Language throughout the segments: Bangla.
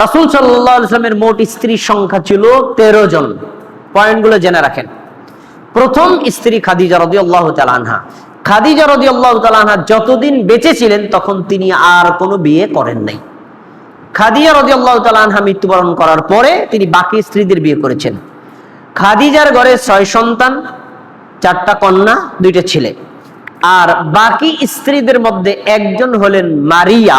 রাসূল সাল্লাল্লাহু আলাইহি ওয়াসাল্লামের মোট স্ত্রীর সংখ্যা ছিল 13 জন। পয়েন্টগুলো জেনে রাখেন। প্রথম স্ত্রী খাদিজা রাদিয়াল্লাহু তাআলা আনহা। খাদিজা রাদিয়াল্লাহু তাআলা আনহা যতদিন বেঁচে ছিলেন তখন তিনি আর কোনো বিয়ে করেন নাই। খাদিজা রাদিয়াল্লাহু তাআলা আনহা মৃত্যুবরণ করার পরে তিনি বাকি স্ত্রীদের বিয়ে করেছেন। খাদিজার ঘরে 6 সন্তান, 4টা কন্যা, 2টা ছেলে। আর বাকি স্ত্রীদের মধ্যে একজন হলেন মারিয়া।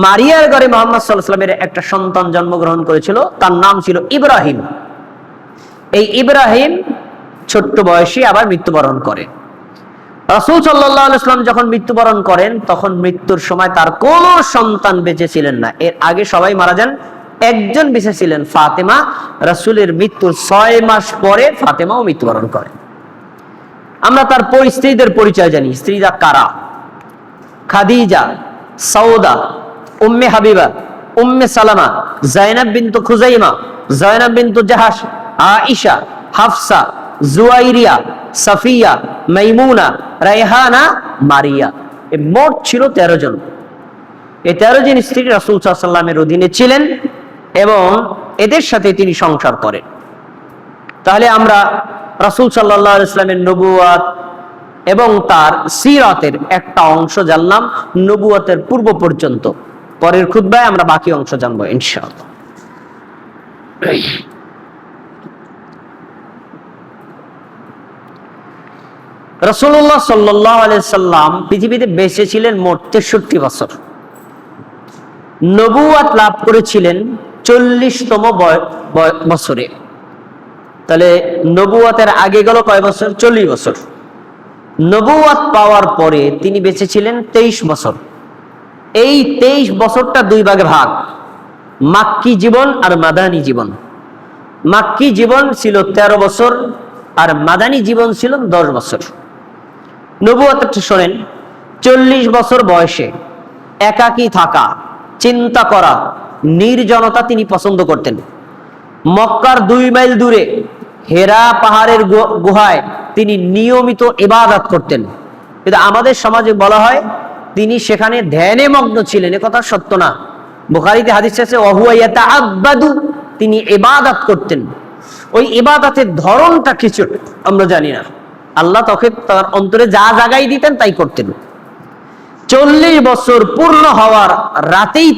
মারিয়ার ঘরে মুহাম্মদ সাল্লাল্লাহু আলাইহি ওয়াসাল্লামের একটা সন্তান জন্মগ্রহণ করেছিল, তার নাম ছিল ইব্রাহিম। এই ইব্রাহিম ছোট্ট বয়সে আবার মৃত্যুবরণ করে। রাসূল সাল্লাল্লাহু আলাইহি ওয়াসাল্লাম যখন মৃত্যুবরণ করেন তখন মৃত্যুর সময় তার কোনো সন্তান বেঁচে ছিলেন না। এর আগে সবাই মারা যান, একজন বেঁচে ছিলেন, ফাতেমা। রাসূলের মৃত্যুর 6 মাস পরে ফাতেমাও মৃত্যুবরণ করেন। আমরা তার স্ত্রীদের পরিচয় জানি। স্ত্রীরা কারা? খাদিজা, সাউদা, উম্মে হাবিবা, উম্মে সালামা, যায়েনব বিনতু খুজাইমা, যায়েনব বিনতু জাহাশ, আয়েশা, হাফসা, জুয়াইরিয়া, সাফিয়া, মাইমুনা, রায়হানা, মারিয়া। এই মোট ছিল 13 জন। এই 13 জন স্ত্রী রাসূল সাল্লাল্লাহু আলাইহি ওয়াসাল্লামের অধীনে ছিলেন এবং এদের সাথে তিনি সংসার করেন। তাহলে আমরা রাসূল সাল্লাল্লাহু আলাইহি ওয়াসাল্লামের নবুয়ত এবং তার সিরাতের একটা অংশ জানলাম, নবুয়তের পূর্ব পর্যন্ত। পরের খুতবায় আমরা বাকি অংশ জানবো ইনশাআল্লাহ। রাসূলুল্লাহ সাল্লাল্লাহু আলাইহি সাল্লাম পৃথিবীতে বেঁচে ছিলেন মোট 63 বছর। নবুয়ত লাভ করেছিলেন 40তম বছরে। তাহলে নবুয়তের আগে গেল কয় বছর? 40 বছর। নবুয়ত পাওয়ার পরে তিনি বেঁচে ছিলেন 23 বছর। এই 23 বছরটা 2 ভাগে ভাগ, মাক্কি জীবন আর মাদানী জীবন। মাক্কি জীবন ছিল 13 বছর আর মাদানী জীবন ছিল 10 বছর। নবুয়তটা শোনেন, 40 বছর বয়সে একাকী থাকা, চিন্তা করা, নির্জনতা তিনি পছন্দ করতেন। মক্কার 2 মাইল দূরে হেরা পাহাড়ের গুহায় তিনি নিয়মিত ইবাদত করতেন। কিন্তু আমাদের সমাজে বলা হয় তিনি সেখানে ধ্যানে মগ্ন ছিলেন। এ কথা সত্য না। বুখারীতে হাদিস আছে ওয়াহুয়া ইয়াতাআব্বাদু, তিনি ইবাদত করতেন। ওই ইবাদতের ধরনটা কিছু আমরা জানি না। আল্লাহ তখন তার অন্তরে যা জাগাই দিতেন তাই করতেন। 40 বছর পূর্ণ হওয়ার রাতেই তিনি